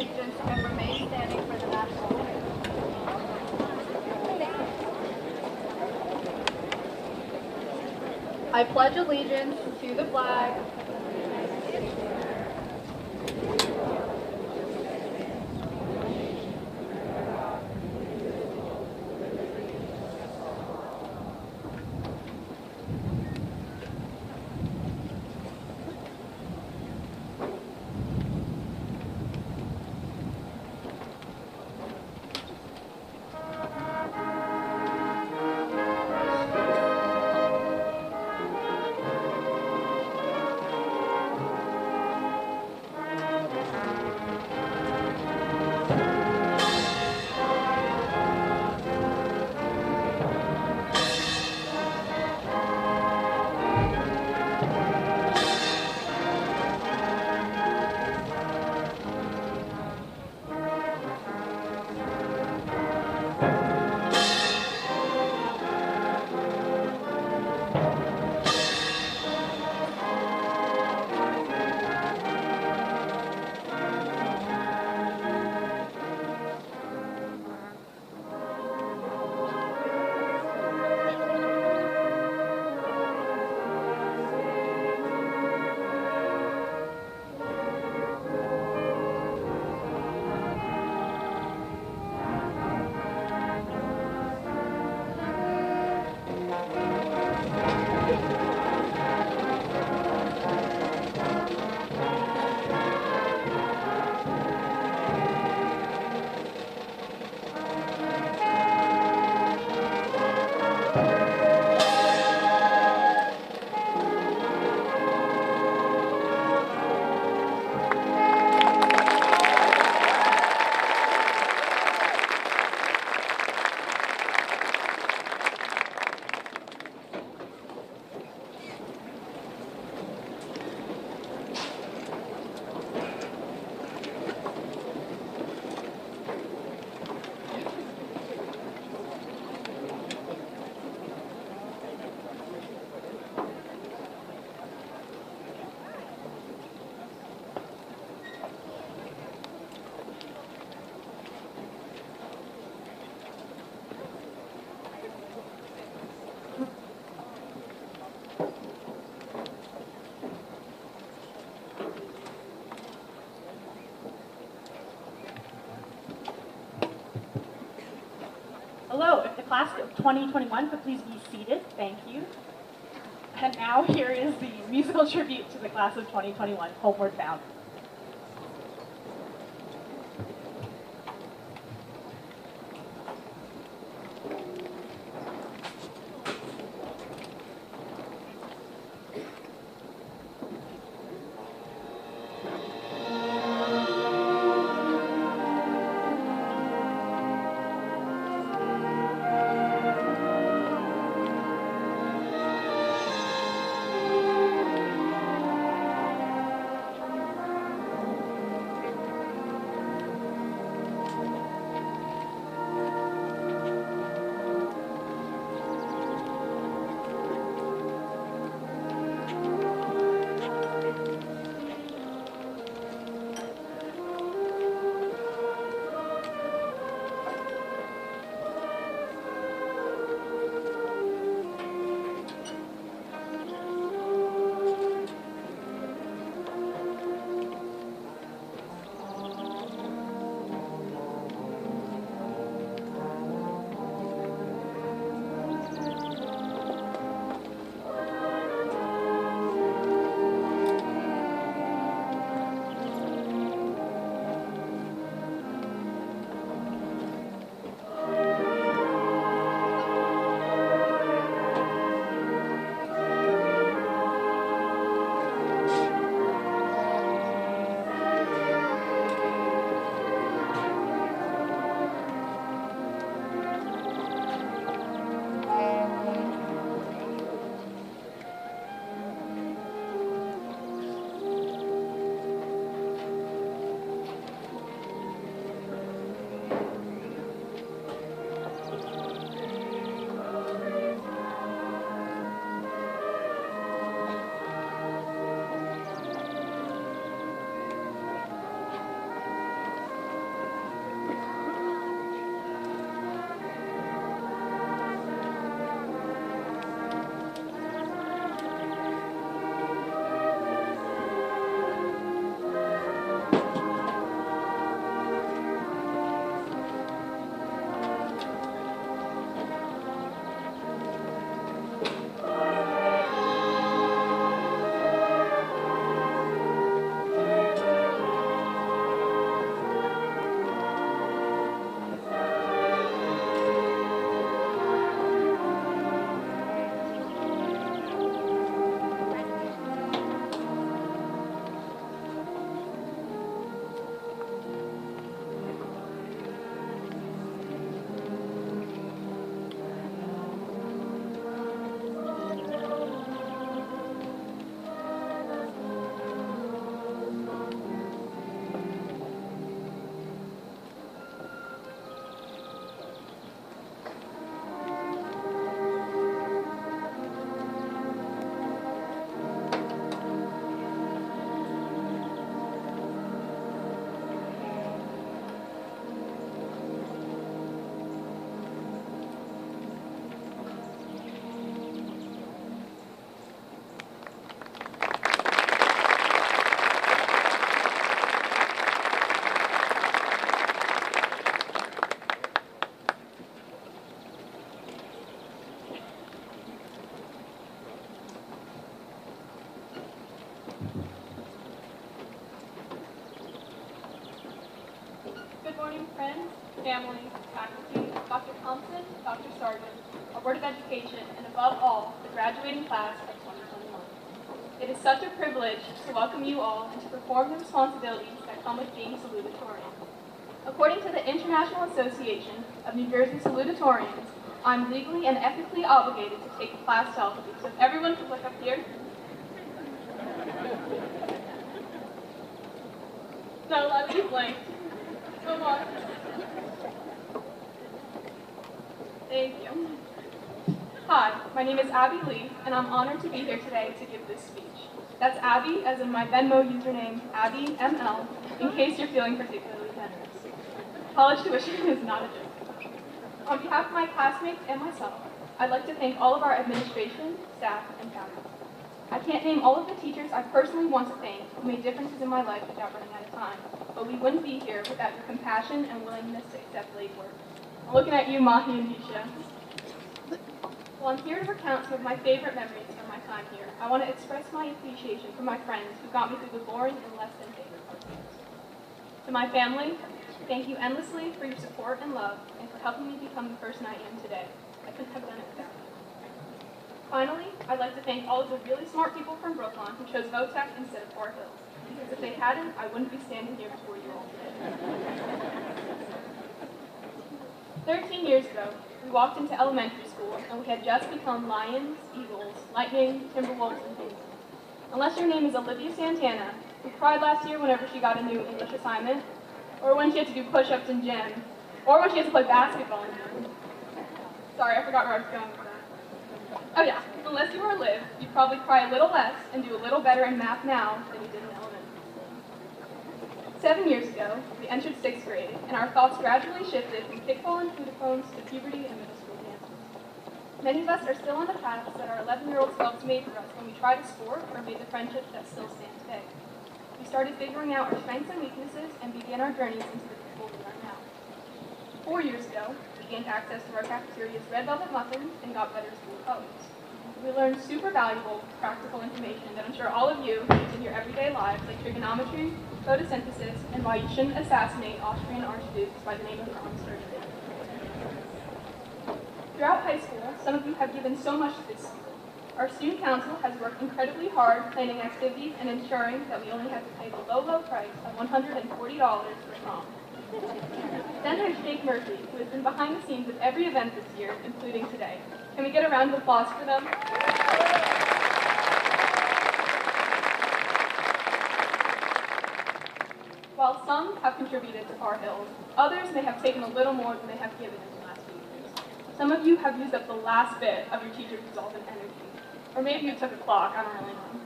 allegiance and remain standing for the national anthem. I pledge allegiance to the flag Hello, if the class of 2021 could please be seated, thank you. And now here is the musical tribute to the class of 2021, Homeward Bound. friends, family, faculty, Dr. Thompson, Dr. Sargent, our Board of Education, and above all, the graduating class of 2021. It is such a privilege to welcome you all and to perform the responsibilities that come with being salutatorian. According to the International Association of New Jersey Salutatorians, I'm legally and ethically obligated to take the class selfie. So if everyone could look up here. Not allowed to be blank. Come on. Thank you. Hi, my name is Abby Lee, and I'm honored to be here today to give this speech. That's Abby, as in my Venmo username, AbbyML, in case you're feeling particularly generous. College tuition is not a joke. On behalf of my classmates and myself, I'd like to thank all of our administration, staff, and faculty. I can't name all of the teachers I personally want to thank who made differences in my life without running out of time, but we wouldn't be here without your compassion and willingness to accept late work. I'm looking at you, Mahi and Disha. Well, I'm here to recount some of my favorite memories from my time here. I want to express my appreciation for my friends who got me through the boring and less than favorite parts. To my family, thank you endlessly for your support and love and for helping me become the person I am today. I couldn't have done it without you. Finally, I'd like to thank all of the really smart people from Brookline who chose VOTEC instead of Fort Hills, because if they hadn't, I wouldn't be standing here before you all today. 13 years ago, we walked into elementary school and we had just become lions, eagles, lightning, timberwolves, and penguins. Unless your name is Olivia Santana, who cried last year whenever she got a new English assignment, or when she had to do push-ups in gym, or when she had to play basketball in gym. Sorry, I forgot where I was going with that. Oh yeah, unless you were Liv, you'd probably cry a little less and do a little better in math now than you did in elementary school. 7 years ago, we entered 6th grade, and our thoughts gradually shifted from kickball and foodaphones to puberty and middle school dances. Many of us are still on the paths that our 11-year-old selves made for us when we tried a sport or made the friendships that still stand today. We started figuring out our strengths and weaknesses and began our journeys into the people we are now. 4 years ago, we gained access to our cafeteria's red velvet muffins and got better school colors. We learned super valuable, practical information that I'm sure all of you use in your everyday lives, like trigonometry, photosynthesis, and why you shouldn't assassinate Austrian archdukes by the name of Franz Ferdinand. Throughout high school, some of you have given so much to this school. Our student council has worked incredibly hard planning activities and ensuring that we only have to pay the low, low price of $140 for prom. Then there's Jake Murphy, who has been behind the scenes of every event this year, including today. Can we get a round of applause for them? While some have contributed to Far Hills, others may have taken a little more than they have given in the last few years. Some of you have used up the last bit of your teacher's resolve and energy. Or maybe you took a clock, I don't really know.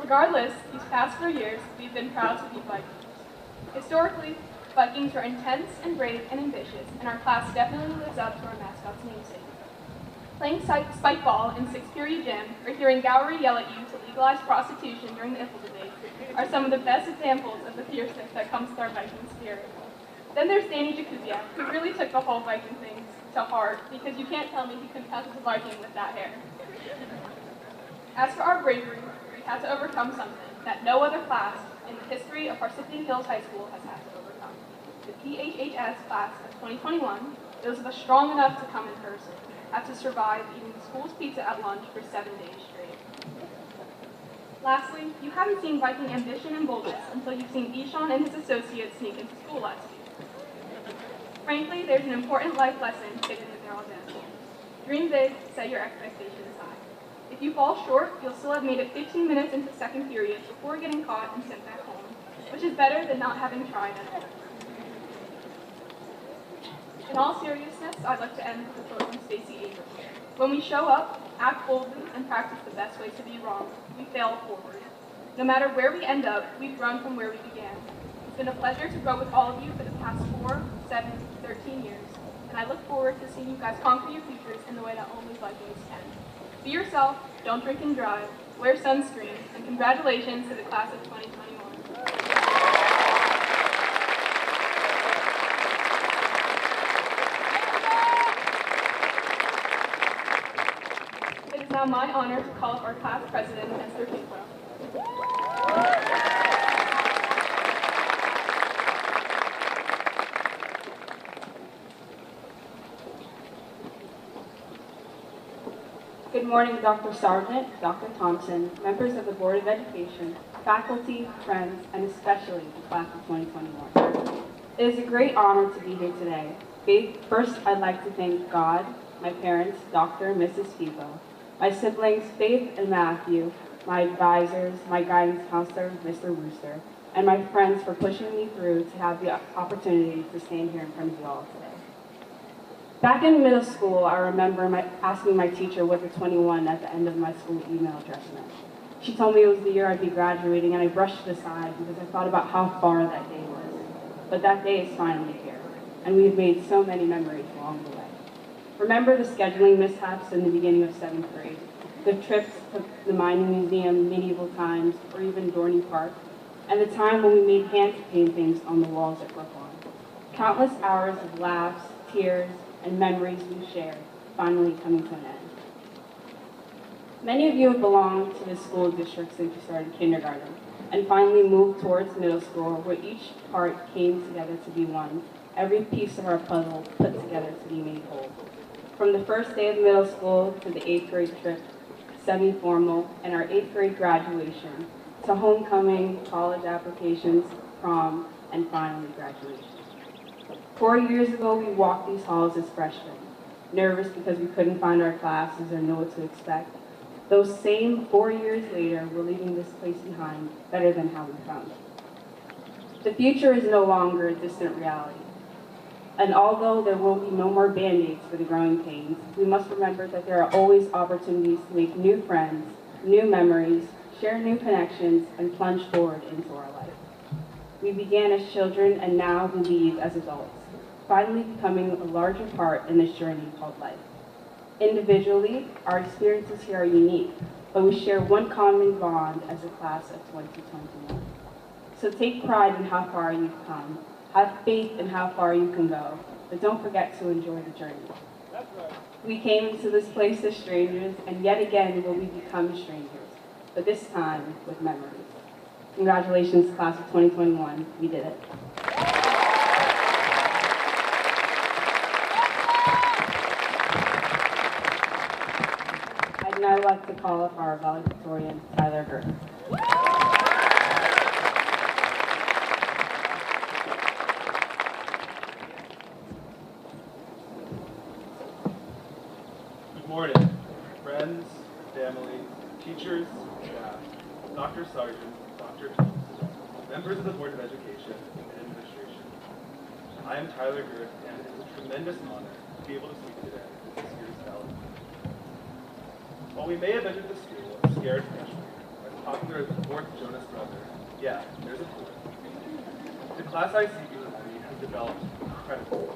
Regardless, these past 4 years, we've been proud to be Vikings. Historically, Vikings are intense and brave and ambitious, and our class definitely lives up to our mascot's namesake. Playing spike ball in 6th period gym, or hearing Gowrie yell at you to legalize prostitution during the IFL debate are some of the best examples of the fierceness that comes with our Viking spirit. Then there's Danny Jakubiak, who really took the whole Viking thing to heart, because you can't tell me he couldn't count as a Viking with that hair. As for our bravery, we had to overcome something that no other class in the history of Parsippany Hills High School has had to overcome. The PHHS class of 2021, those of us strong enough to come in person, had to survive eating the school's pizza at lunch for 7 days straight. Lastly, you haven't seen Viking ambition and boldness until you've seen Ishan and his associates sneak into school last week. Frankly, there's an important life lesson hidden in their audacity. Dream big, set your expectations high. If you fall short, you'll still have made it 15 minutes into second period before getting caught and sent back home, which is better than not having tried at all. In all seriousness, I'd like to end with a quote from Stacey Abrams. When we show up, act boldly, and practice the best way to be wrong, we fail forward. No matter where we end up, we've grown from where we began. It's been a pleasure to grow with all of you for the past 4, 7, 13 years, and I look forward to seeing you guys conquer your futures in the way that only Vikings can. Be yourself, don't drink and drive, wear sunscreen, and congratulations to the class of 2021. It is now my honor to call up our class president, Mr. Diploma. Good morning, Dr. Sargent, Dr. Thompson, members of the Board of Education, faculty, friends, and especially the class of 2021. It is a great honor to be here today. First, I'd like to thank God, my parents, Dr. and Mrs. Fibo, my siblings, Faith and Matthew, my advisors, my guidance counselor, Mr. Rooster, and my friends for pushing me through to have the opportunity to stand here in front of you all today. Back in middle school, I remember asking my teacher what the 21 at the end of my school email address meant. She told me it was the year I'd be graduating, and I brushed it aside because I thought about how far that day was. But that day is finally here, and we have made so many memories along the way. Remember the scheduling mishaps in the beginning of 7th grade, the trips to the mining museum, medieval times, or even Dorney Park, and the time when we made hand paintings on the walls at Brookline. Countless hours of laughs, tears, and memories we shared, finally coming to an end. Many of you have belonged to the school district since you started kindergarten, and finally moved towards middle school, where each part came together to be one, every piece of our puzzle put together to be made whole. From the first day of middle school to the 8th grade trip, semi-formal, and our 8th grade graduation, to homecoming, college applications, prom, and finally graduation. 4 years ago, we walked these halls as freshmen, nervous because we couldn't find our classes or know what to expect. Those same 4 years later, we're leaving this place behind better than how we found it. The future is no longer a distant reality. And although there will be no more Band-Aids for the growing pains, we must remember that there are always opportunities to make new friends, new memories, share new connections, and plunge forward into our life. We began as children, and now we leave as adults, finally becoming a larger part in this journey called life. Individually, our experiences here are unique, but we share one common bond as a class of 2021. So take pride in how far you've come, have faith in how far you can go, but don't forget to enjoy the journey. That's right. We came into this place as strangers, and yet again will we become strangers, but this time with memories. Congratulations, class of 2021, we did it. I'd now like to call up our valedictorian, Tyler Gert. Good morning, friends, family, teachers, staff, Dr. Sargent, Dr. Thompson, members of the Board of Education and Administration. I am Tyler Gert, and it is a tremendous honor to be able to speak today at this year's valedictorian. While we may have entered the school as scared freshmen, as popular as the fourth Jonas brother, yeah, there's a fourth, the class I see before me has developed incredibly.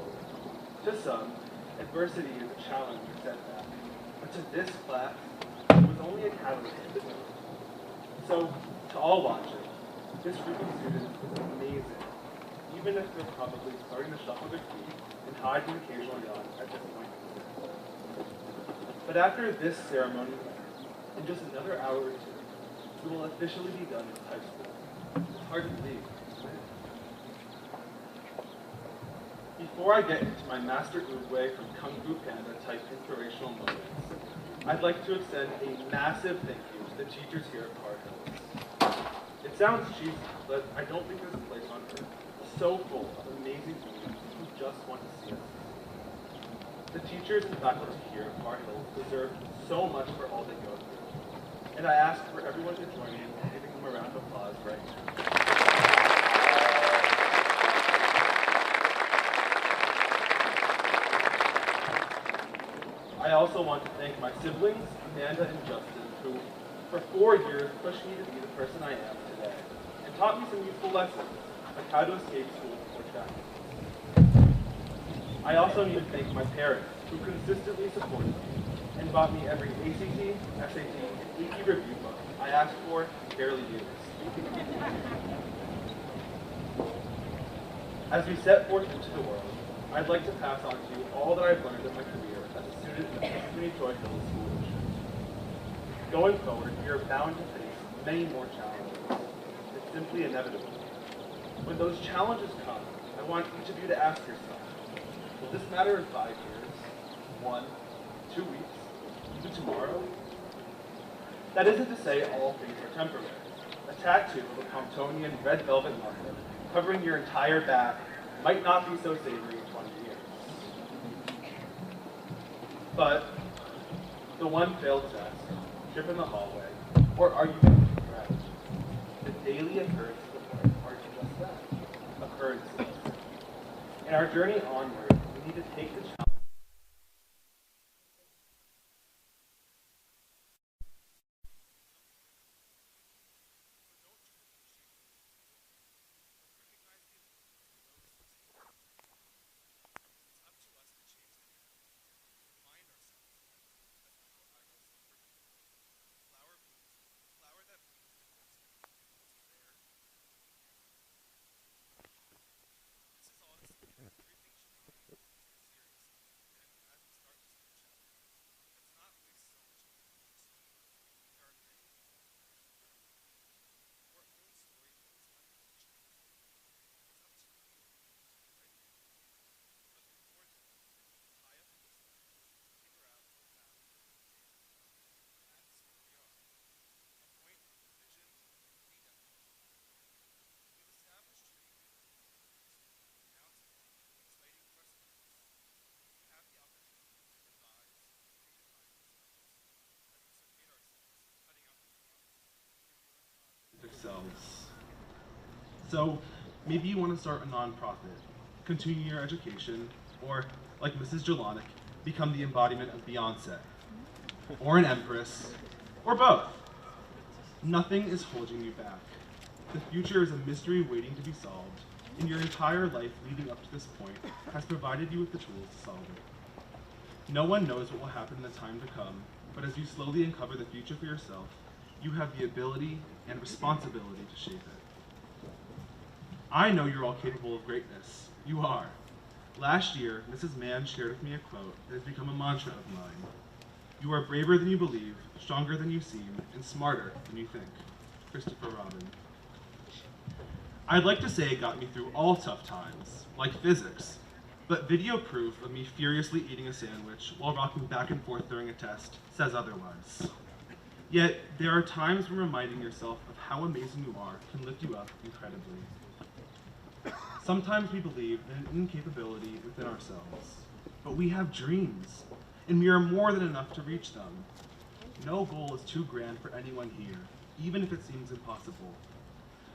To some, adversity is a challenge or setback, but to this class, it was only a catalyst to the growth. So, to all watching, this group of students is amazing, even if they're probably starting to shuffle their feet and hide an occasional yawn at this point. But after this ceremony, in just another hour or two, we will officially be done with high school. It's hard to believe, isn't it? Before I get into my Master Oogway from Kung Fu Panda type inspirational moments, I'd like to extend a massive thank you to the teachers here at Park Hills. It sounds cheesy, but I don't think there's a place on earth so full of amazing teachers who just want to see us. The teachers and faculty here at Park Hills deserve so much for all they go through. And I ask for everyone to join me in giving them a round of applause right now. I also want to thank my siblings, Amanda and Justin, who for 4 years pushed me to be the person I am today, and taught me some useful lessons, like how to escape school or traffic. I also need to thank my parents, who consistently supported me, and bought me every ACT, SAT, and AP review book I asked for and barely used. As we set forth into the world, I'd like to pass on to you all that I've learned in my career as a student in the Parsippany Hills School District. Going forward, we are bound to face many more challenges. It's simply inevitable. When those challenges come, I want each of you to ask yourself, will this matter in 5 years, 1, 2 weeks, even tomorrow? That isn't to say all things are temporary. A tattoo of a Comptonian red velvet marker covering your entire back might not be so savory in 20 years. But the one failed test, trip in the hallway, or argument with a friend, the daily occurrences of life are just that, occurrences. In our journey onward, we need to take the challenge. Themselves. So maybe you want to start a nonprofit, continue your education, or, like Mrs. Jelonic, become the embodiment of Beyonce, or an empress, or both. Nothing is holding you back. The future is a mystery waiting to be solved, and your entire life leading up to this point has provided you with the tools to solve it. No one knows what will happen in the time to come, but as you slowly uncover the future for yourself, you have the ability and responsibility to shape it. I know you're all capable of greatness. You are. Last year, Mrs. Mann shared with me a quote that has become a mantra of mine. You are braver than you believe, stronger than you seem, and smarter than you think. Christopher Robin. I'd like to say it got me through all tough times, like physics, but video proof of me furiously eating a sandwich while rocking back and forth during a test says otherwise. Yet, there are times when reminding yourself of how amazing you are can lift you up incredibly. Sometimes we believe in an incapability within ourselves, but we have dreams, and we are more than enough to reach them. No goal is too grand for anyone here, even if it seems impossible.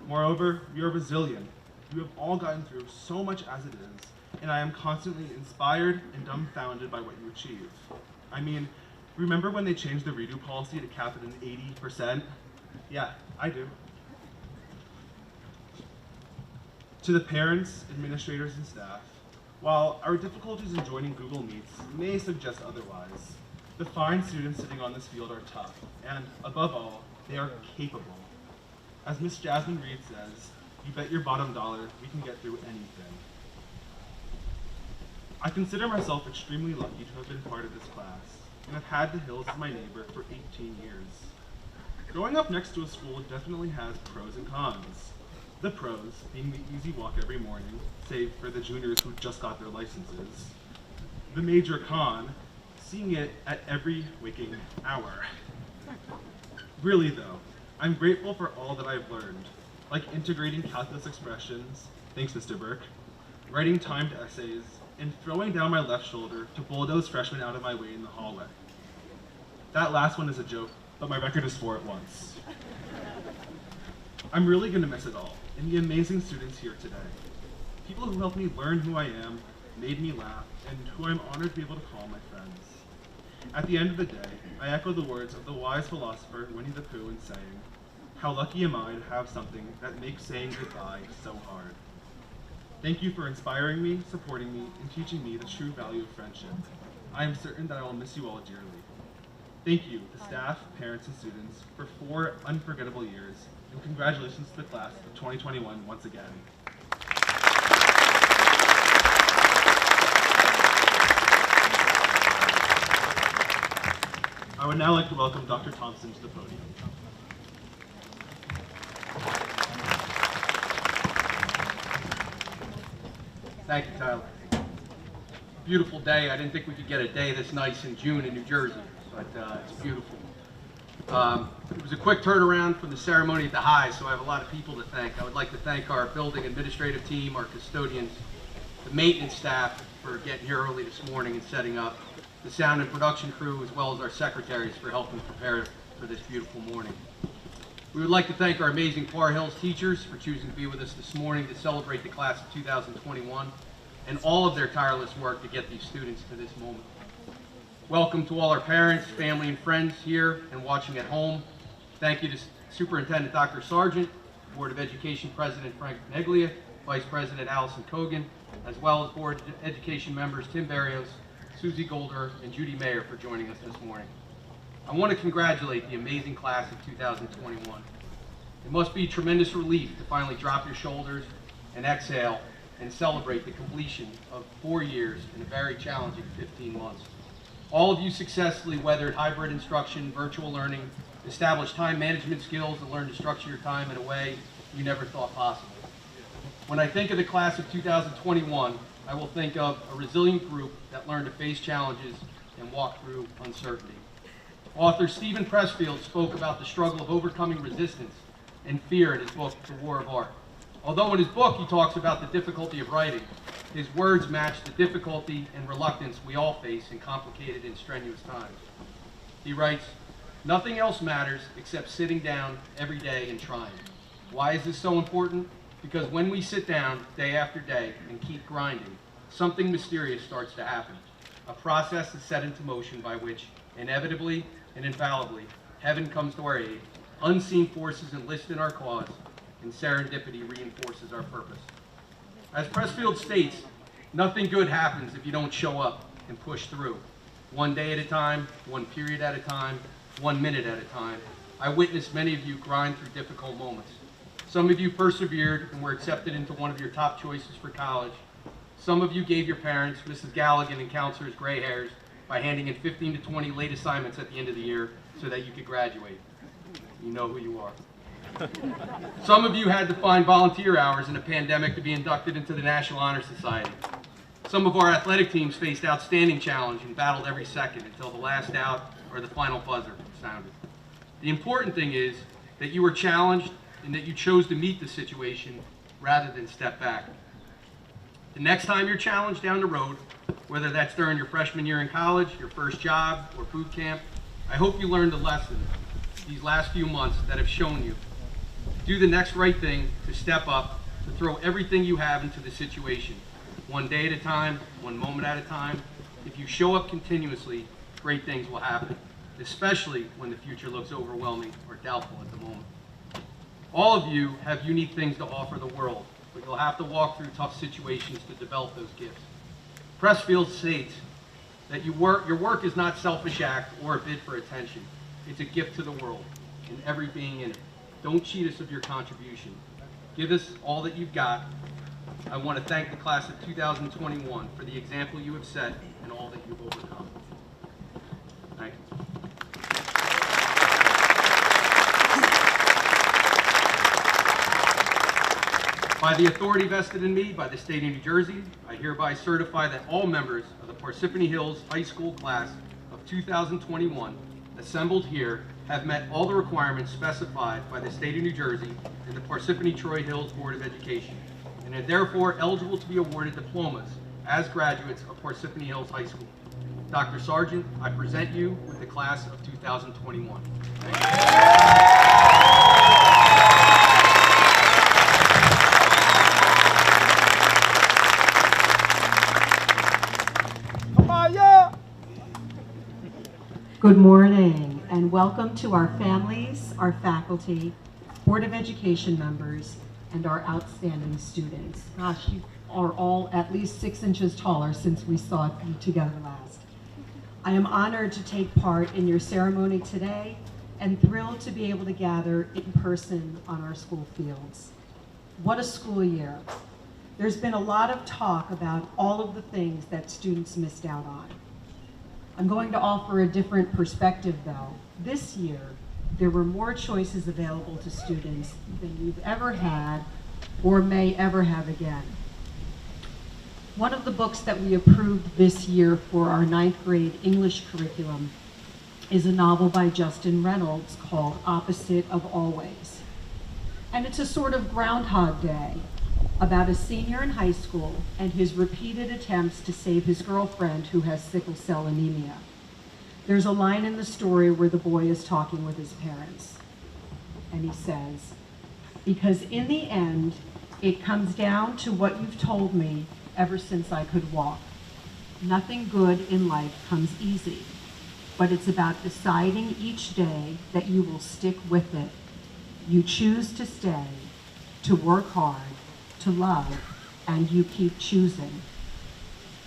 Moreover, we are resilient. You have all gotten through so much as it is, and I am constantly inspired and dumbfounded by what you achieve. I mean, remember when they changed the redo policy to cap it at 80%? Yeah, I do. To the parents, administrators, and staff, while our difficulties in joining Google Meets may suggest otherwise, the fine students sitting on this field are tough, and above all, they are capable. As Miss Jasmine Reed says, you bet your bottom dollar we can get through anything. I consider myself extremely lucky to have been part of this class, and have had the Hills as my neighbor for 18 years. Growing up next to a school definitely has pros and cons. The pros being the easy walk every morning, save for the juniors who just got their licenses. The major con, seeing it at every waking hour. Really though, I'm grateful for all that I've learned, like integrating calculus expressions, thanks Mr. Burke, writing timed essays, and throwing down my left shoulder to bulldoze freshmen out of my way in the hallway. That last one is a joke, but my record is 4 at once. I'm really gonna miss it all, and the amazing students here today. People who helped me learn who I am, made me laugh, and who I'm honored to be able to call my friends. At the end of the day, I echo the words of the wise philosopher Winnie the Pooh in saying, how lucky am I to have something that makes saying goodbye so hard. Thank you for inspiring me, supporting me, and teaching me the true value of friendship. I am certain that I will miss you all dearly. Thank you, the staff, parents, and students, for 4 unforgettable years, and congratulations to the class of 2021 once again. I would now like to welcome Dr. Thompson to the podium. Thank you, Tyler. Beautiful day. I didn't think we could get a day this nice in June in New Jersey, but it's beautiful. It was a quick turnaround from the ceremony at the high, so I have a lot of people to thank. I would like to thank our building administrative team, our custodians, the maintenance staff for getting here early this morning and setting up, the sound and production crew, as well as our secretaries for helping prepare for this beautiful morning. We would like to thank our amazing Par Hills teachers for choosing to be with us this morning to celebrate the class of 2021 and all of their tireless work to get these students to this moment. Welcome to all our parents, family, and friends here and watching at home. Thank you to Superintendent Dr. Sargent, Board of Education President Frank Neglia, Vice President Allison Kogan, as well as Board of Education members Tim Barrios, Susie Golder, and Judy Mayer for joining us this morning. I want to congratulate the amazing class of 2021. It must be a tremendous relief to finally drop your shoulders and exhale and celebrate the completion of 4 years in a very challenging 15 months. All of you successfully weathered hybrid instruction, virtual learning, established time management skills, and learned to structure your time in a way you never thought possible. When I think of the class of 2021, I will think of a resilient group that learned to face challenges and walk through uncertainty. Author Stephen Pressfield spoke about the struggle of overcoming resistance and fear in his book, The War of Art. Although in his book he talks about the difficulty of writing, his words match the difficulty and reluctance we all face in complicated and strenuous times. He writes, "Nothing else matters except sitting down every day and trying. Why is this so important? Because when we sit down day after day and keep grinding, something mysterious starts to happen. A process is set into motion by which, inevitably and infallibly, heaven comes to our aid, unseen forces enlist in our cause, and serendipity reinforces our purpose." As Pressfield states, nothing good happens if you don't show up and push through. One day at a time, one period at a time, 1 minute at a time. I witnessed many of you grind through difficult moments. Some of you persevered and were accepted into one of your top choices for college. Some of you gave your parents, Mrs. Galligan and counselors, gray hairs by handing in 15 to 20 late assignments at the end of the year so that you could graduate. You know who you are. Some of you had to find volunteer hours in a pandemic to be inducted into the National Honor Society. Some of our athletic teams faced outstanding challenge and battled every second until the last out or the final buzzer sounded. The important thing is that you were challenged and that you chose to meet the situation rather than step back. The next time you're challenged down the road, whether that's during your freshman year in college, your first job, or boot camp, I hope you learned a lesson these last few months that have shown you. Do the next right thing, to step up, to throw everything you have into the situation. One day at a time, one moment at a time. If you show up continuously, great things will happen, especially when the future looks overwhelming or doubtful at the moment. All of you have unique things to offer the world, but you'll have to walk through tough situations to develop those gifts. Pressfield states that your work is not a selfish act or a bid for attention. It's a gift to the world and every being in it. Don't cheat us of your contribution. Give us all that you've got. I want to thank the class of 2021 for the example you have set and all that you've overcome. Thank you. By the authority vested in me by the state of New Jersey, I hereby certify that all members of the Parsippany Hills High School class of 2021 assembled here have met all the requirements specified by the state of New Jersey and the Parsippany Troy Hills Board of Education, and are therefore eligible to be awarded diplomas as graduates of Parsippany Hills High School. Dr. Sargent, I present you with the class of 2021. Thank you. Good morning and welcome to our families, our faculty, Board of Education members, and our outstanding students. Gosh, you are all at least 6 inches taller since we saw you together last. I am honored to take part in your ceremony today and thrilled to be able to gather in person on our school fields. What a school year. There's been a lot of talk about all of the things that students missed out on. I'm going to offer a different perspective though. This year, there were more choices available to students than you've ever had or may ever have again. One of the books that we approved this year for our 9th grade English curriculum is a novel by Justin Reynolds called Opposite of Always. And it's a sort of Groundhog Day about a senior in high school and his repeated attempts to save his girlfriend who has sickle cell anemia. There's a line in the story where the boy is talking with his parents, and he says, "Because in the end, it comes down to what you've told me ever since I could walk. Nothing good in life comes easy, but it's about deciding each day that you will stick with it. You choose to stay, to work hard, to love, and you keep choosing."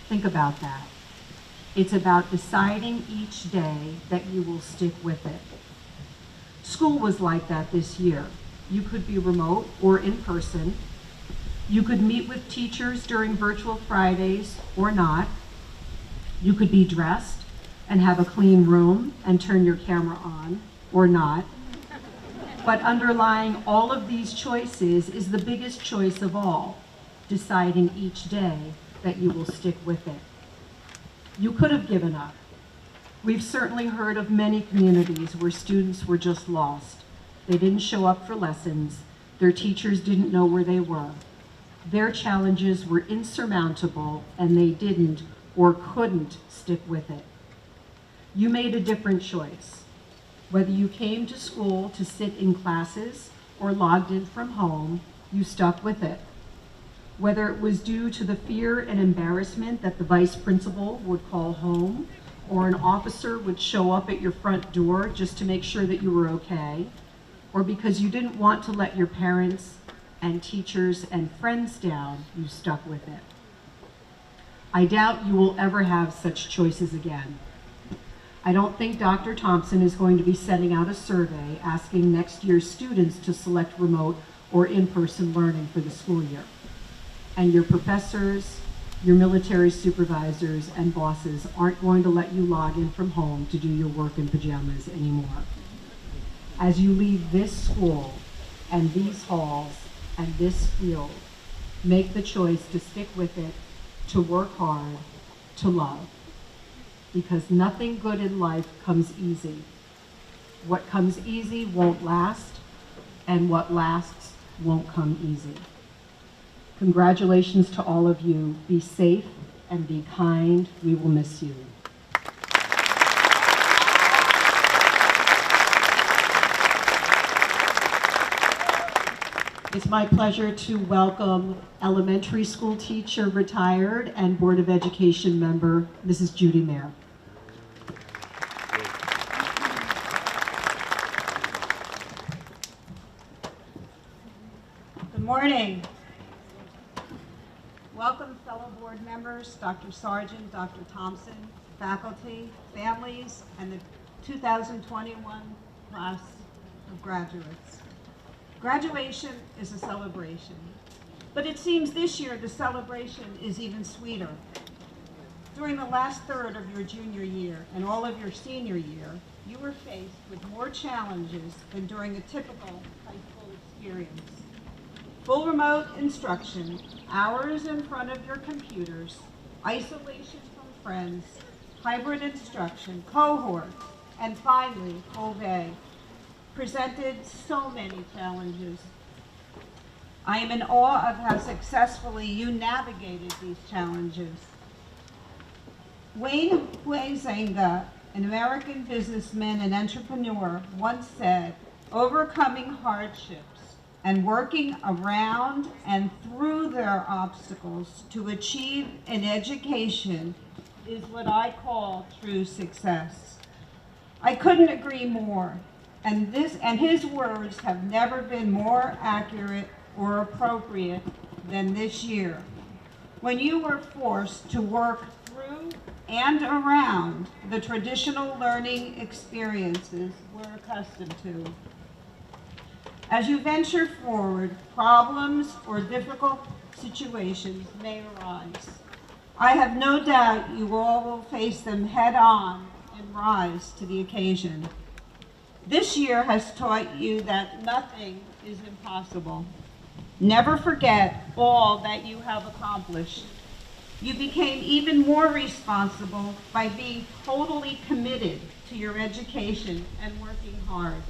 Think about that. It's about deciding each day that you will stick with it. School was like that this year. You could be remote or in person. You could meet with teachers during virtual Fridays or not. You could be dressed and have a clean room and turn your camera on or not. But underlying all of these choices is the biggest choice of all, deciding each day that you will stick with it. You could have given up. We've certainly heard of many communities where students were just lost. They didn't show up for lessons. Their teachers didn't know where they were. Their challenges were insurmountable and they didn't or couldn't stick with it. You made a different choice. Whether you came to school to sit in classes or logged in from home, you stuck with it. Whether it was due to the fear and embarrassment that the vice principal would call home, or an officer would show up at your front door just to make sure that you were okay, or because you didn't want to let your parents and teachers and friends down, you stuck with it. I doubt you will ever have such choices again. I don't think Dr. Thompson is going to be sending out a survey asking next year's students to select remote or in-person learning for the school year. And your professors, your military supervisors, and bosses aren't going to let you log in from home to do your work in pajamas anymore. As you leave this school and these halls and this field, make the choice to stick with it, to work hard, to love. Because nothing good in life comes easy. What comes easy won't last, and what lasts won't come easy. Congratulations to all of you. Be safe and be kind. We will miss you. It's my pleasure to welcome elementary school teacher, retired, and Board of Education member, Mrs. Judy Mayer. Good morning. Welcome, fellow board members, Dr. Sargent, Dr. Thompson, faculty, families, and the 2021 class of graduates. Graduation is a celebration, but it seems this year the celebration is even sweeter. During the last third of your junior year and all of your senior year, you were faced with more challenges than during a typical high school experience. Full remote instruction, hours in front of your computers, isolation from friends, hybrid instruction, cohorts, and finally, Cove presented so many challenges. I am in awe of how successfully you navigated these challenges. Wayne Huizenga, an American businessman and entrepreneur, once said, "Overcoming hardships and working around and through their obstacles to achieve an education is what I call true success." I couldn't agree more, and his words have never been more accurate or appropriate than this year, when you were forced to work through and around the traditional learning experiences we're accustomed to. As you venture forward, problems or difficult situations may arise. I have no doubt you all will face them head on and rise to the occasion. This year has taught you that nothing is impossible. Never forget all that you have accomplished. You became even more responsible by being totally committed to your education and working hard.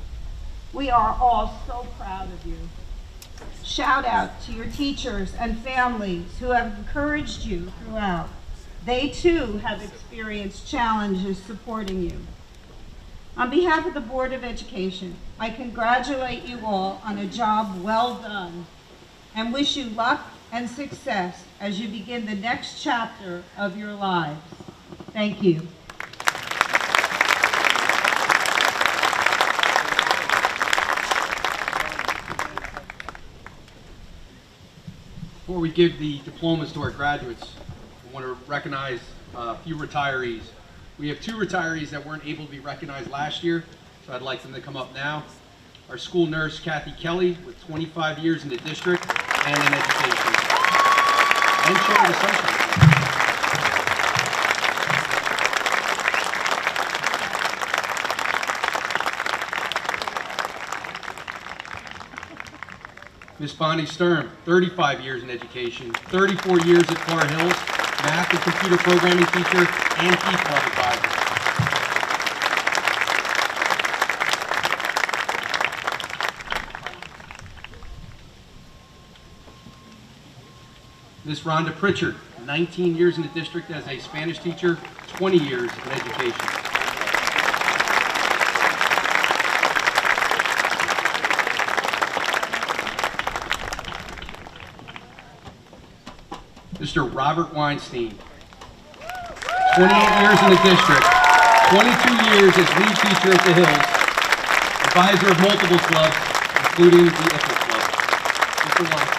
We are all so proud of you. Shout out to your teachers and families who have encouraged you throughout. They too have experienced challenges supporting you. On behalf of the Board of Education, I congratulate you all on a job well done and wish you luck and success as you begin the next chapter of your lives. Thank you. Before we give the diplomas to our graduates, I want to recognize a few retirees. We have 2 retirees that weren't able to be recognized last year, so I'd like them to come up now. Our school nurse, Kathy Kelly, with 25 years in the district and in education. And share the sunshine. Miss Bonnie Sturm, 35 years in education, 34 years at Tar Hills, math and computer programming teacher, and Key Club advisor. Miss Rhonda Pritchard, 19 years in the district as a Spanish teacher, 20 years in education. Mr. Robert Weinstein, 28 years in the district, 22 years as lead teacher at the Hills, advisor of multiple clubs, including the IFL Club. Mr. Weinstein.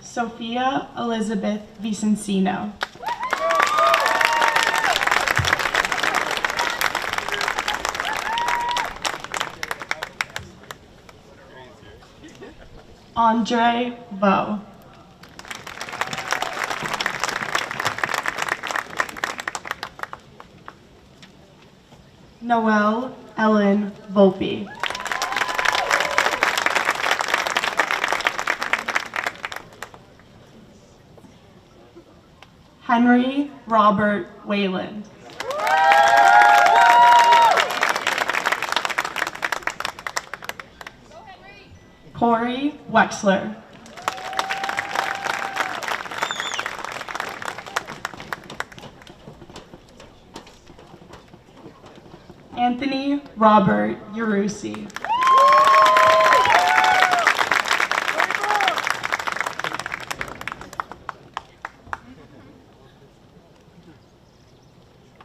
Sophia Elizabeth Vicencino. Andre Vo. Noelle Ellen Volpe. Henry Robert Wayland. Corey Wexler. Anthony Robert Yarusi.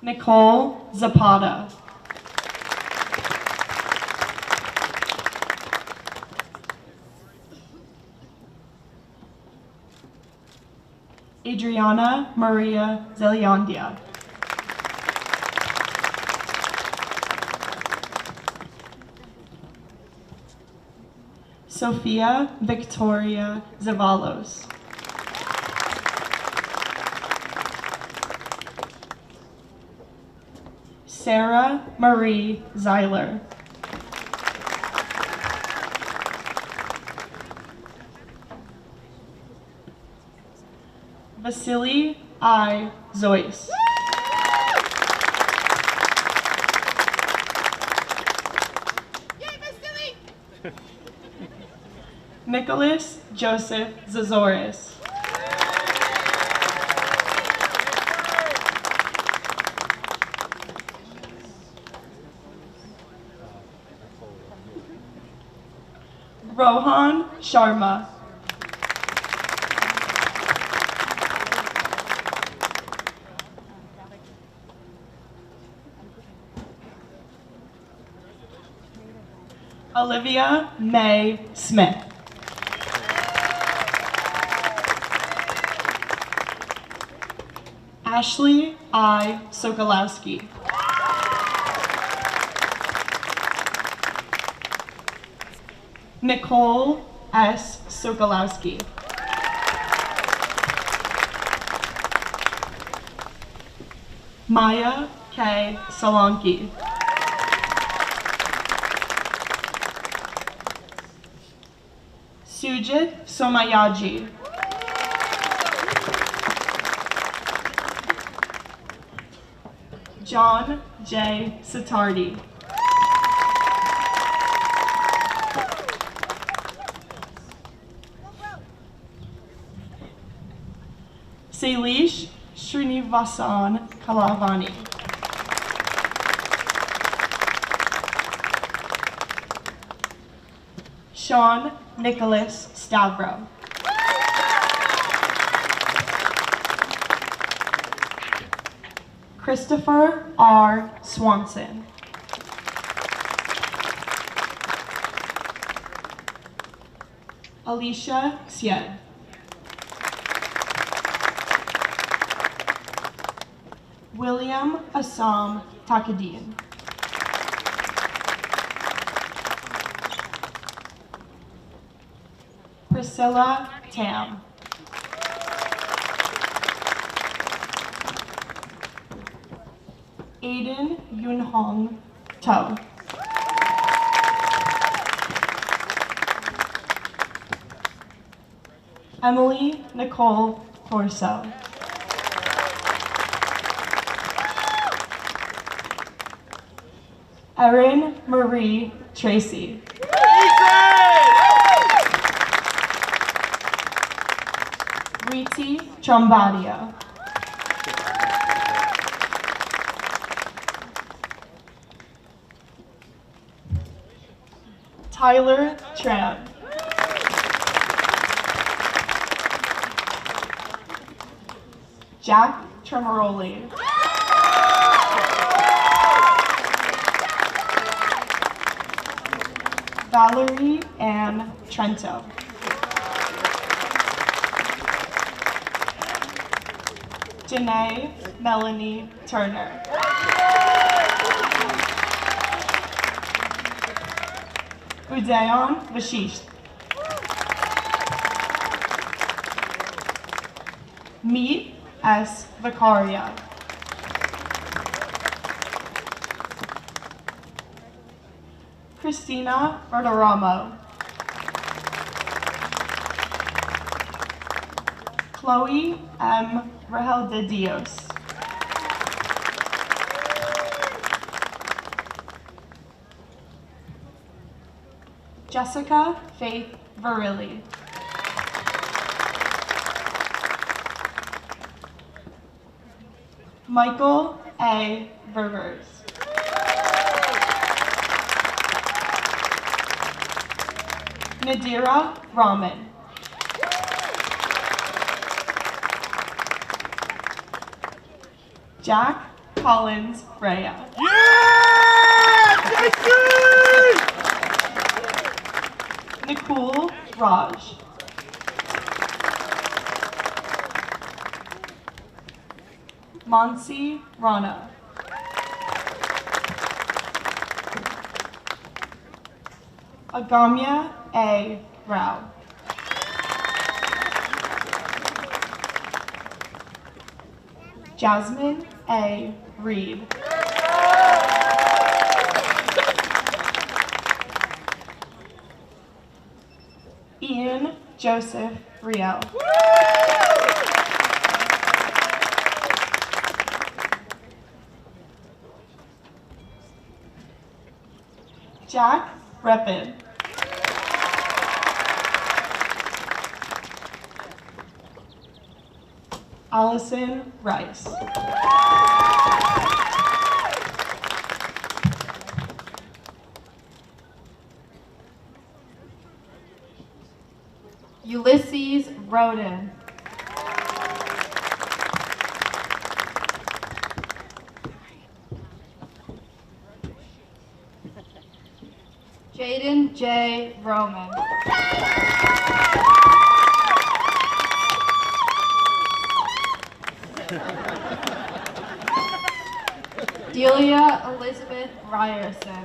Nicole Zapata. Adriana Maria Zeliandia. Sophia Victoria Zavalos. Sarah Marie Zeiler. Vasily I. Zois. Nicholas Joseph Zazoris. Rohan Sharma. Olivia May Smith. Ashley I. Sokolowski. Nicole S. Sokolowski. Maya K. Solanki. Sujit Somayaji. John J. Satardi. Salish Srinivasan Kalavani. Sean Nicholas Stavro. Christopher R. Swanson. Alicia Sied. William Assam Takadin. Priscilla Tam. Aiden Yunhong To. Emily Nicole Torso. Erin Marie Tracy. Riti Trombadia. Tyler Tran. Jack Tremaroli. Valerie Ann Trento. Janae Melanie Turner. Udayon Vashish. Meet S. Vicaria. Christina Verderamo. Chloe M. Rahel de Dios. Jessica Faith Verrilli. Michael A. Ververs. Nadira Rahman. Jack Collins Freya. Nicole Raj. Mansi Rana. Agamya A. Rao. Jasmine A. Reed. Joseph Riel. Jack Reppin. Allison Rice. Ulysses Roden. Jaden J. Roman. Delia Elizabeth Ryerson.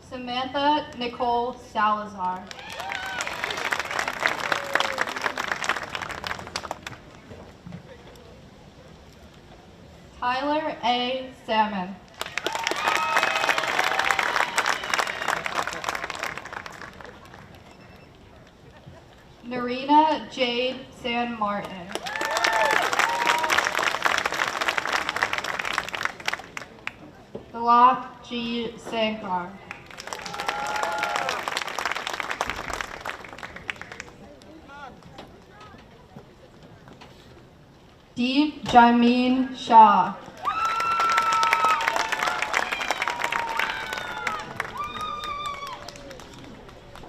Samantha Nicole Salazar. Tyler A. Salmon. Narina Jade San Martin. Dalak G. Sankar. Deep Jamin Shah.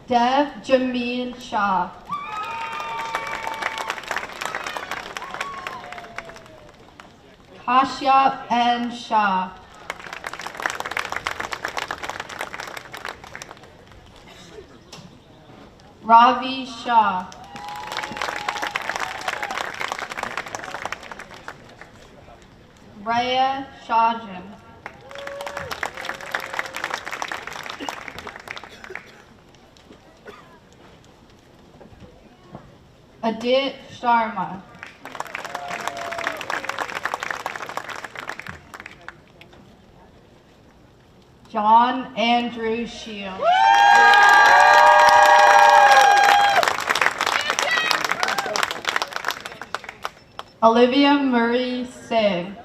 Dev Jameen Shah. Kashyap N. Shah. Ravi Shah. Raya Shahjan. Adit Sharma. John Andrew Shields. Olivia Marie Singh.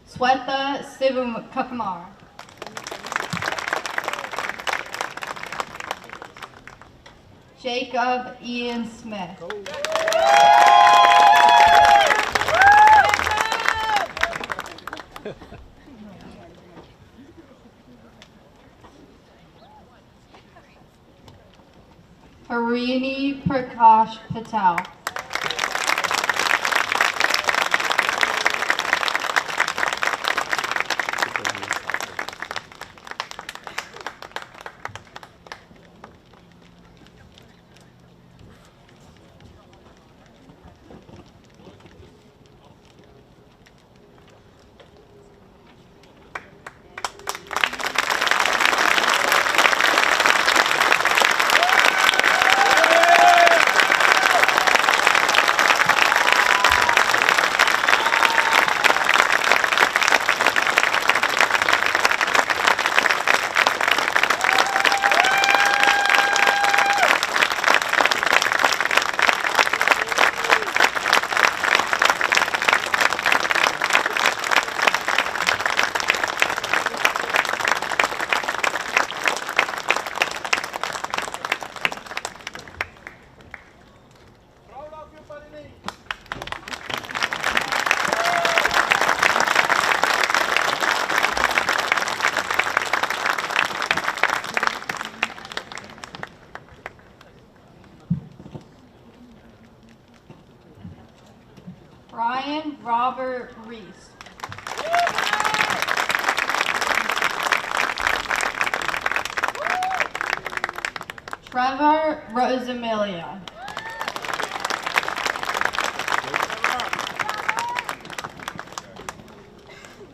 Sweta Sivakumar. Jacob Ian Smith. Harini Prakash Patel. Brian Robert Reese. Trevor Rosamilia.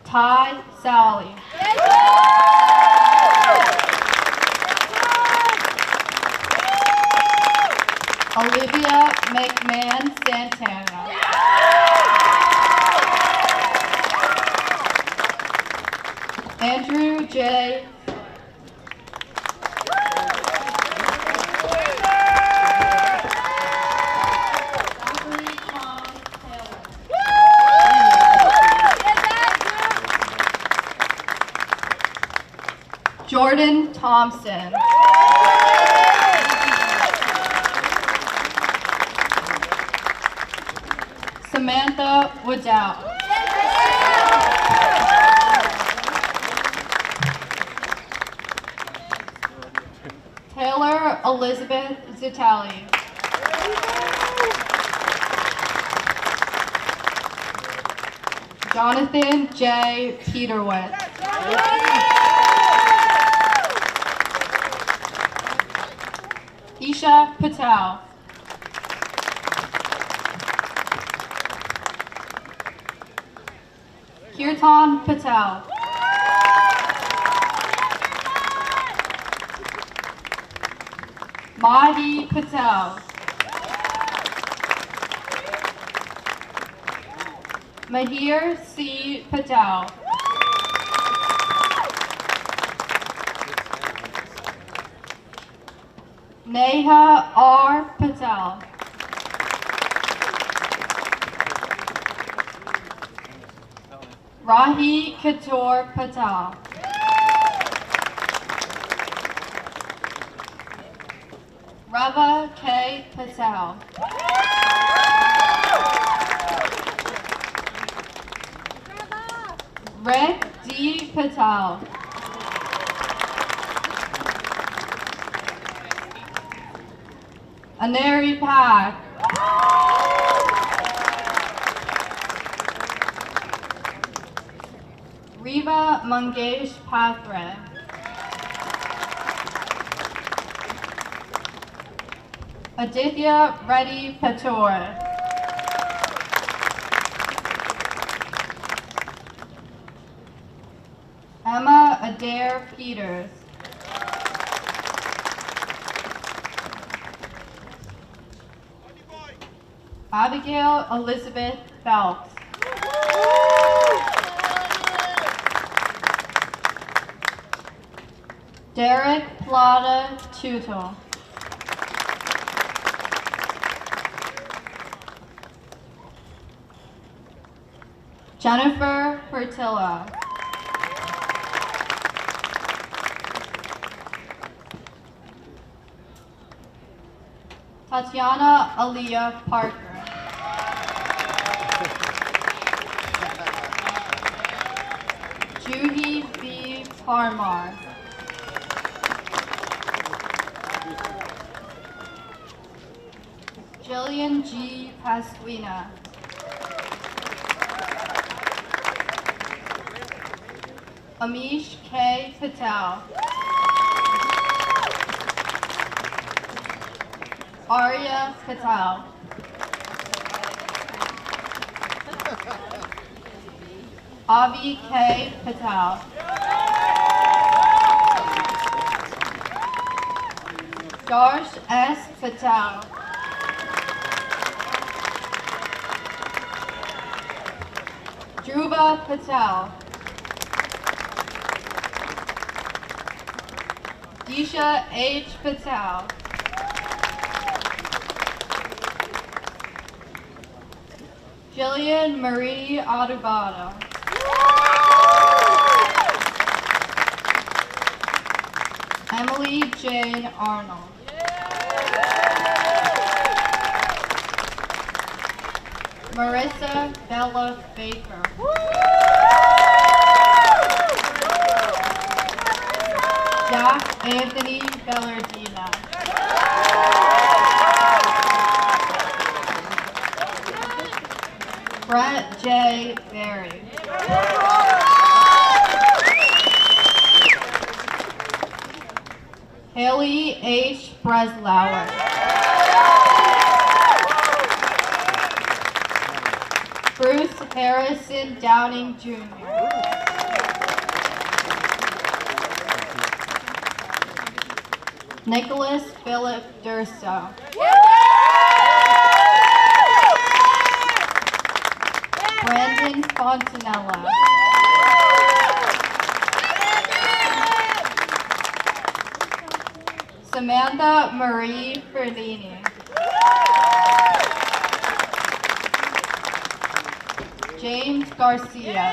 Ty Sally. Olivia McMahon Santana. Andrew J. Jordan Thompson. Samantha Woodell. Taylor Elizabeth Zitali. Jonathan J. Peterwitz. Isha Patel. Kirtan Patel. Mahdi Patel. Mahir C. Patel. Neha R. Patel. Rahi Katur Patel. Rava K. Patel. Rick D. Patel. Aneri Pak. Riva Mangesh Pathre. Aditya Reddy Pator. Emma Adair Peters. Abigail Elizabeth Phelps. Derek Plata Tutel. Jennifer Fertilla. Tatiana Aliyah Parker. Judy B. Parmar. Jillian G. Pasquina. Amish K. Patel. Arya Patel. Avi K. Patel. Josh S. Patel. Dhruva Patel. Disha H. Patel. Jillian Marie Adubato. Emily Jane Arnold. Marissa Bella Baker. Jack Anthony Bellardina. Brett J. Berry. Haley H. Breslauer. Bruce Harrison Downing Jr. Nicholas Philip Durso. Brandon Fontanella. Samantha Marie Ferlini. James Garcia.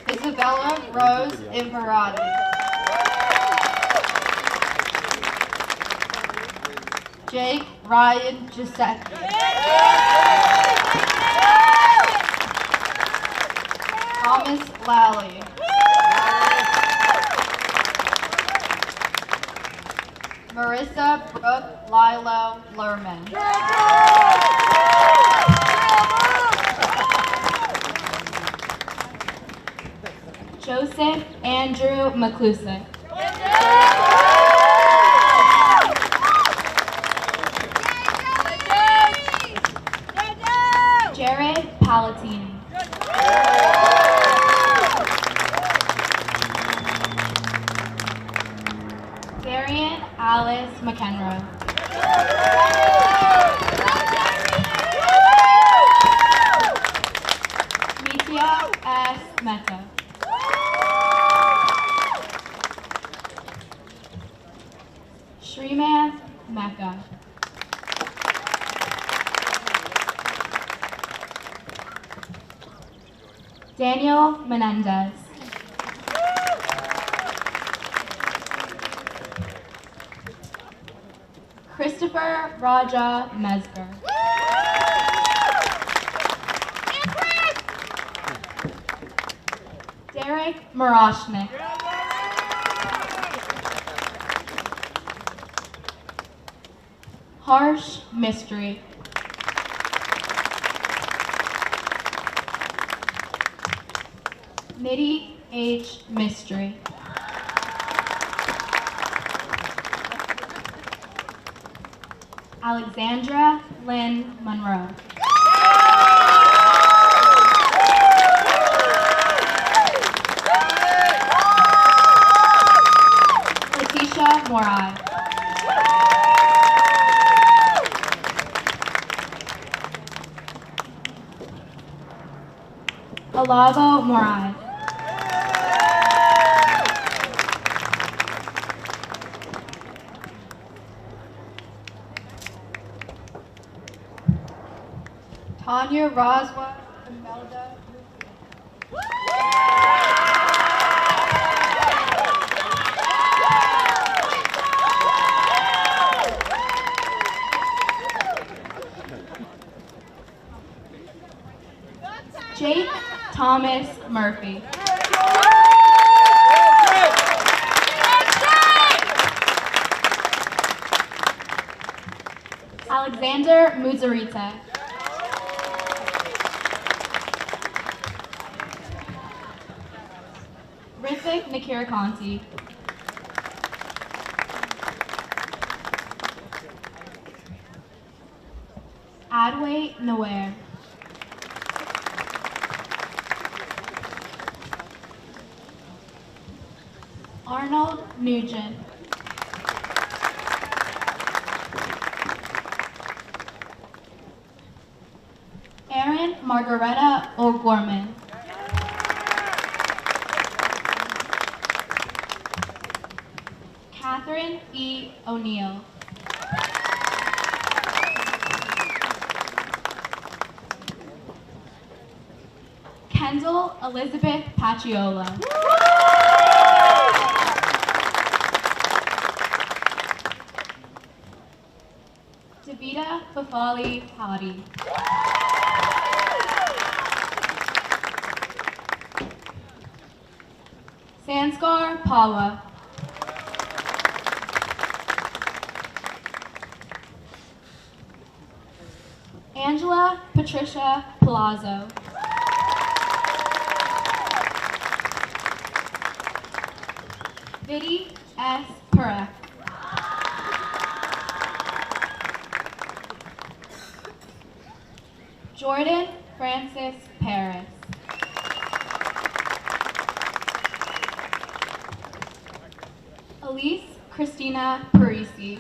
Isabella Rose Imperati. Jake Ryan Giuseppe. Thomas Lally. Marissa Brooke Lilo Lerman. Joseph Andrew McClusick. Jared Palatini. Darian Alice McEnroe. Nitya S. Mehta. Shriman Mecca. Daniel Menendez. Christopher Raja Mesger. Derek Marashnik. Harsh Mystery. Nitty H. Mystery. Alexandra Lynn Monroe. Letitia Morai. Alavo Morai. Tanya Roswa Imelda. Jake Thomas Murphy. Alexander Muzarita. Rithik Nakirakanti. Adway Noer. Arnold Nugent. Erin Margareta O'Gorman. Catherine E. O'Neill. Kendall Elizabeth Paciola. Davida Fafali Hadi. Sanskar Pawa. Angela Patricia Palazzo. Viddy S. Perek. Jordan Francis Paris. Elise Christina Parisi.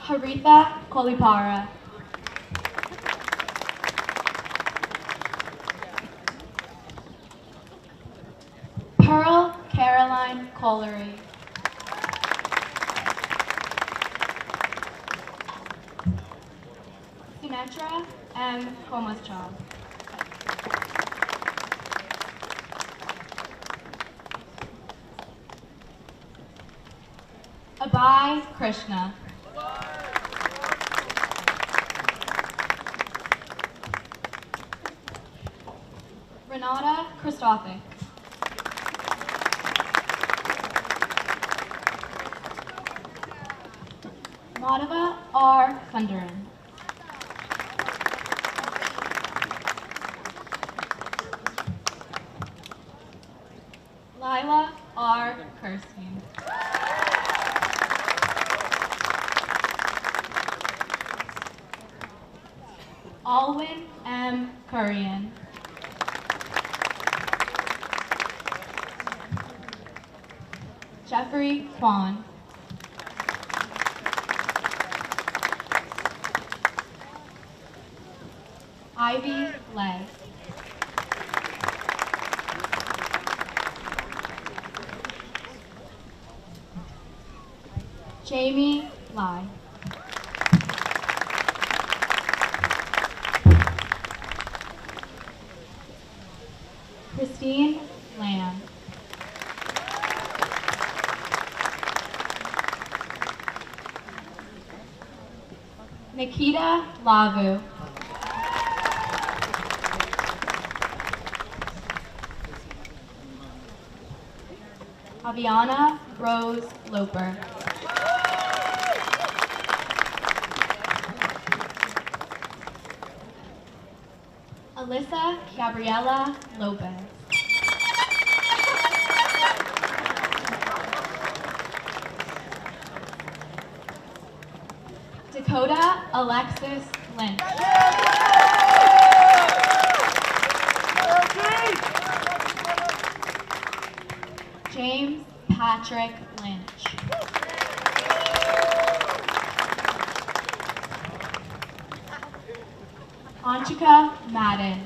Haritha Kolipara. Collery. Sunetra M. Komaschov. Abhay Krishna. Renata Christophic. Madhava R. Sundaran. Lila R. Kirstein. Alwyn M. Kurian. Jeffrey Kwan. Ivy Lay. Jamie Lai. Christine Lamb. Nikita Lavu. Aviana Rose Loper. Alyssa Gabriela Lopez. Dakota Alexis Lynch. James Patrick Lynch. Anchika Madden.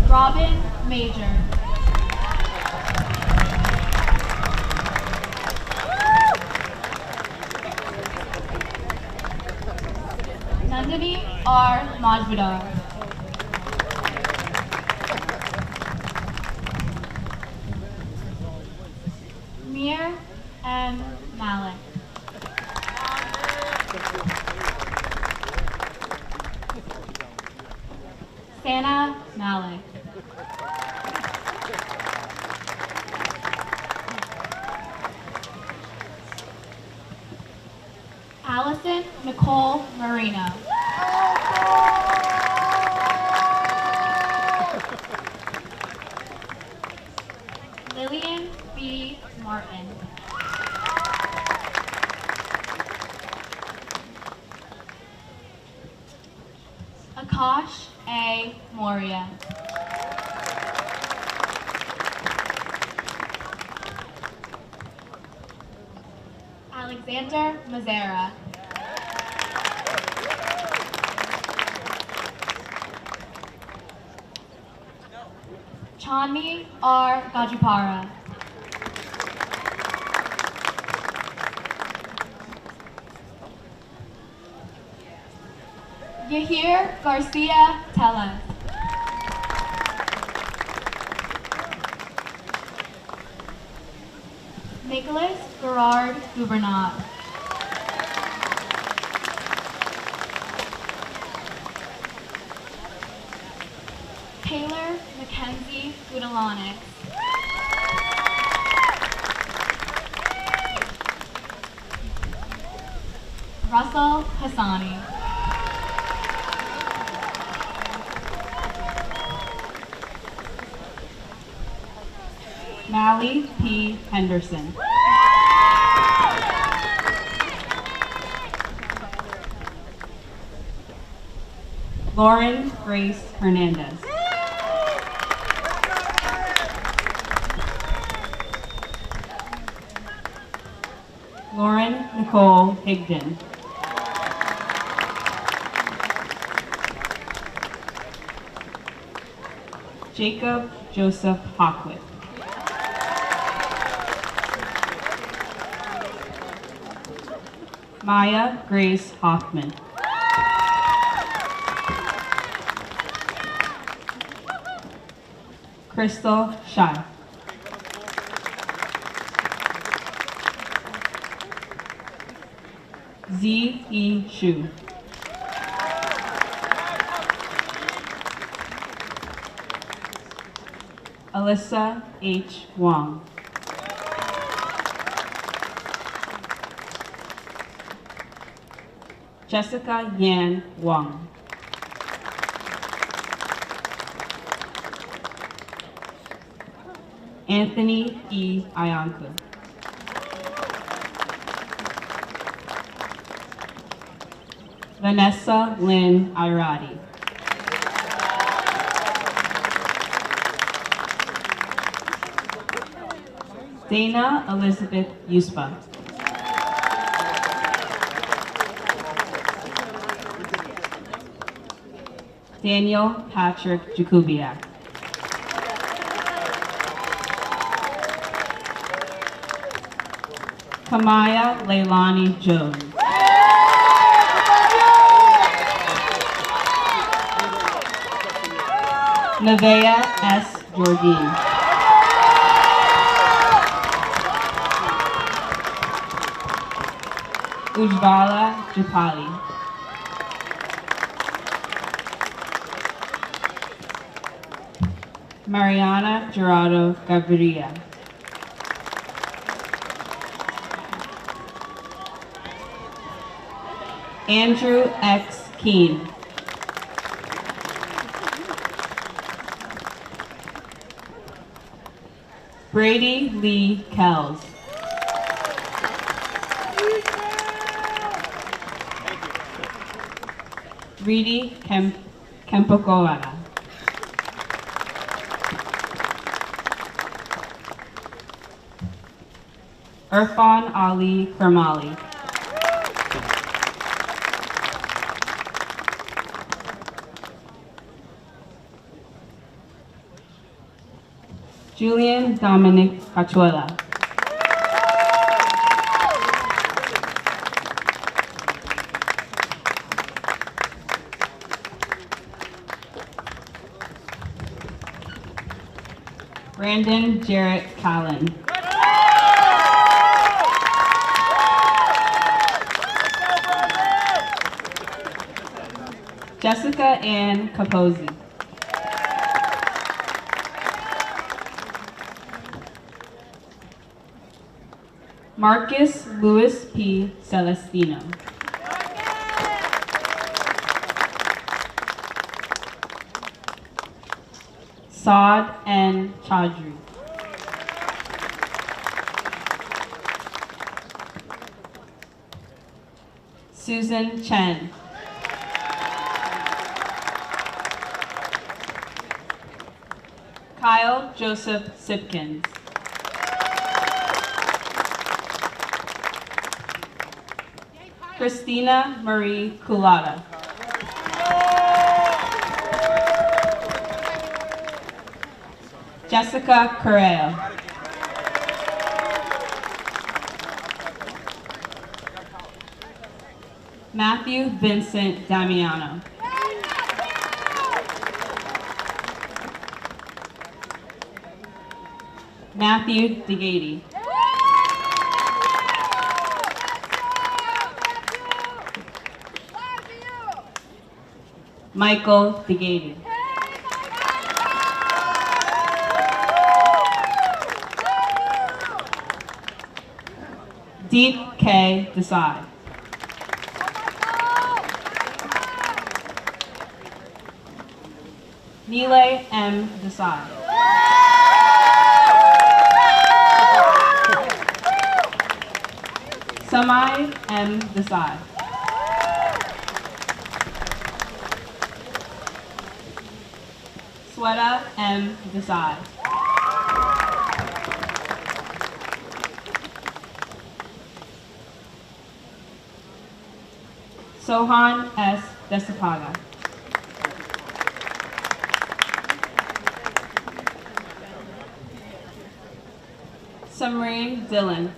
Robin Major. Nandini R. Majmudar. Mir M. Malik. Sana Malik. Allison Nicole Marino. Lillian B. Martin. Akash A. Moria. Alexander Mazzara. Chandni R. Gajupara. Yahir Garcia Tellez. Nicholas Gerard Gubernat. Taylor Mackenzie Gudalanek. Russell Hassani. Mally P. Henderson. Lauren Grace Hernandez. Lauren Nicole Higdon. Jacob Joseph Hockwith. Maya Grace Hoffman. Crystal Shai. Z.E. Shu. Alyssa H. Wong. Jessica Yan Wong. Anthony E. Iancu. Vanessa Lynn Iradi. Dana Elizabeth Yuspa. Daniel Patrick Jakubiak. Kamaya Leilani Jones. Nevaeh S. Jordine. Ujvala Japali. Mariana Gerardo Gaviria. Andrew X. Keene. Brady Lee Kells. Reedy Kempokowala. Irfan Ali Kermali. Julian Dominic Cachuela. Brandon Jarrett Callan. Jessica Ann Capozzi. Marcus Louis P. Celestino. Saad N. Chaudhry. Susan Chen. Kyle Joseph Sipkins. Christina Marie Culata. Jessica Correa. Matthew Vincent Damiano. Matthew DeGady. Michael DeGady. Deep K. Desai. Nile M. Desai. Samai M. Desai. Sweta M. Desai. Sohan S. Desipaga. Samrain Dillon.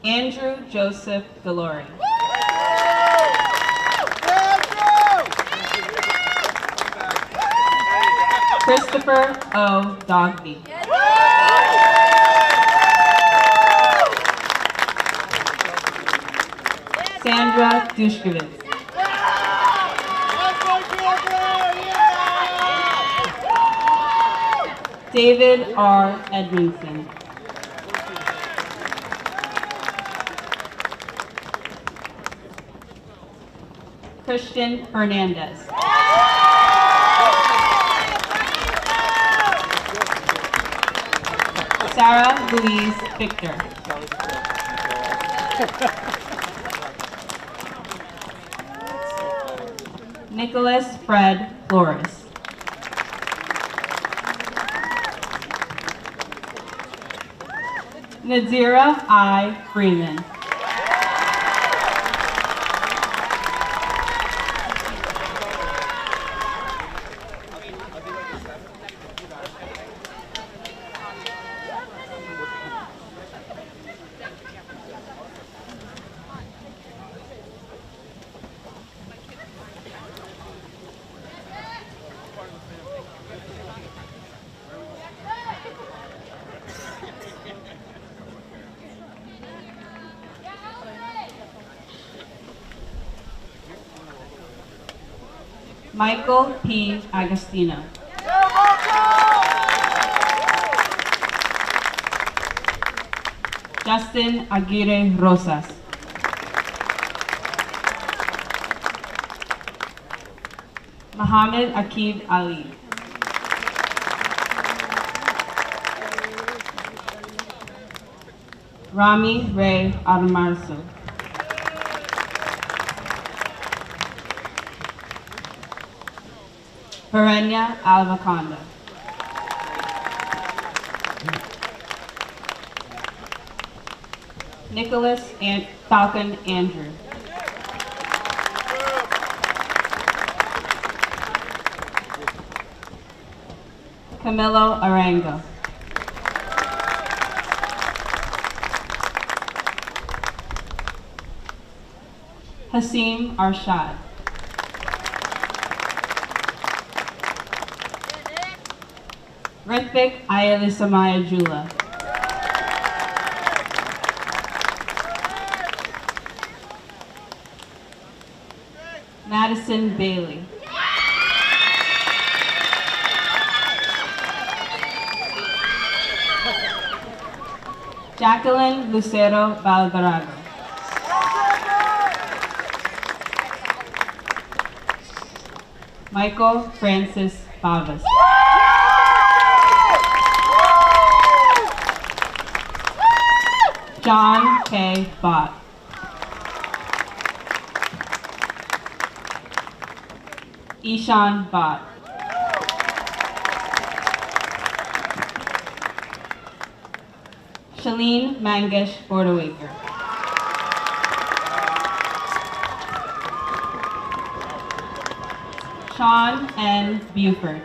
Andrew Joseph Delory. Christopher O. Dogby. Sandra Dushkovitz. David R. Edmondson. Christian Hernandez. Sarah Louise Victor. Nicholas Fred Flores. Nadira I. Freeman. Michael P. Agostino. Justin Aguirre Rosas. Mohammed Akib Ali. Rami Ray Armarzo. Perenya Alvaconda. Nicholas and Falcon Andrew. Camilo Arango. Hasim Arshad. Rithvik Ayalisamaya Jula. Madison Bailey. Jacqueline Lucero Valvarago. Michael Francis Pavas. John K. Bott. Ishan Bott. Shalene Mangesh Bordewaker. Sean N. Buford.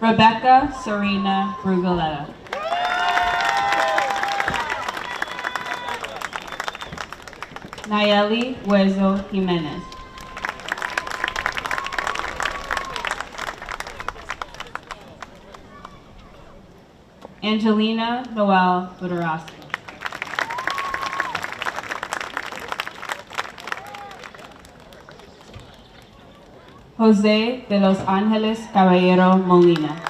Rebecca Serena Brugaletta. Nayeli Huezo Jimenez. Angelina Noel Budarowski. Jose de los Angeles Caballero Molina.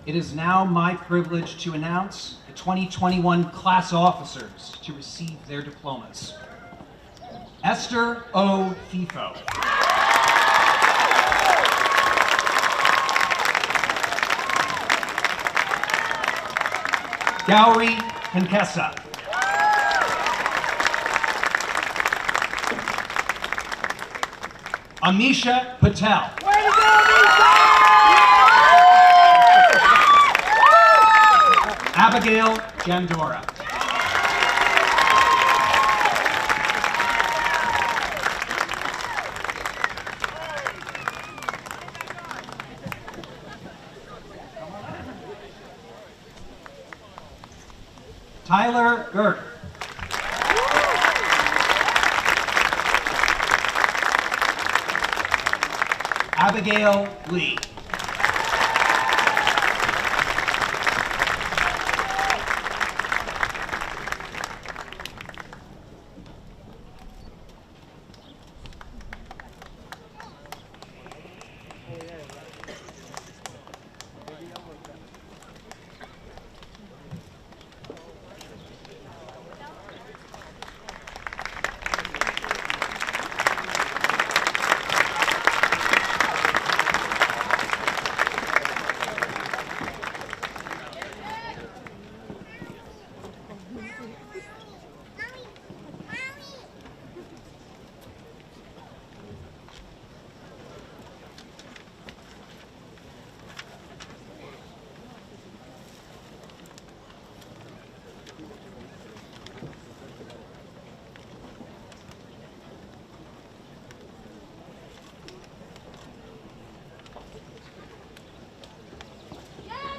It is now my privilege to announce the 2021 class officers to receive their diplomas. Esther O. FIFO. Gowrie Pinkesa. Amisha Patel. Abigail Jandora. Tyler Gert. Abigail Lee.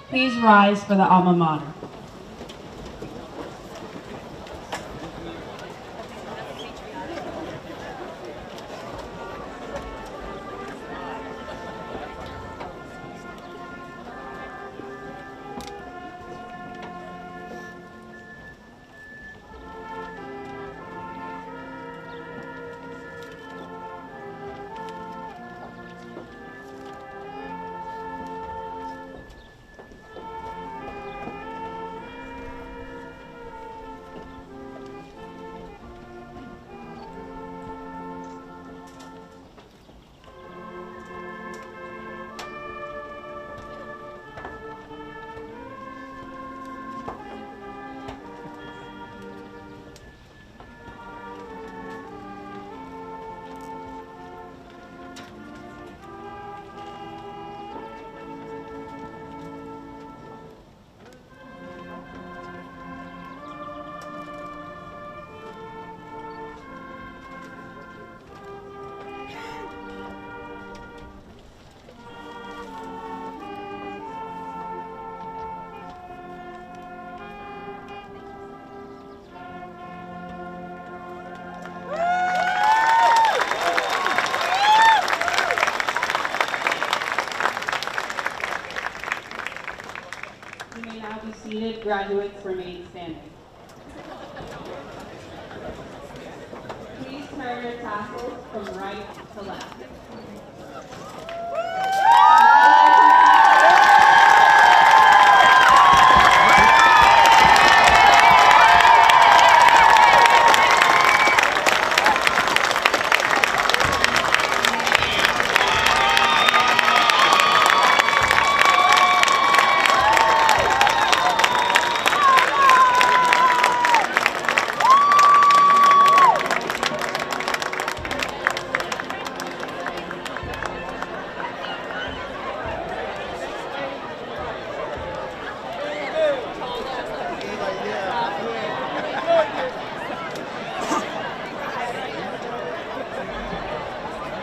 Please rise for the alma mater. Seated, graduates remain standing. Please turn your tassels from right to left.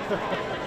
Ha ha ha.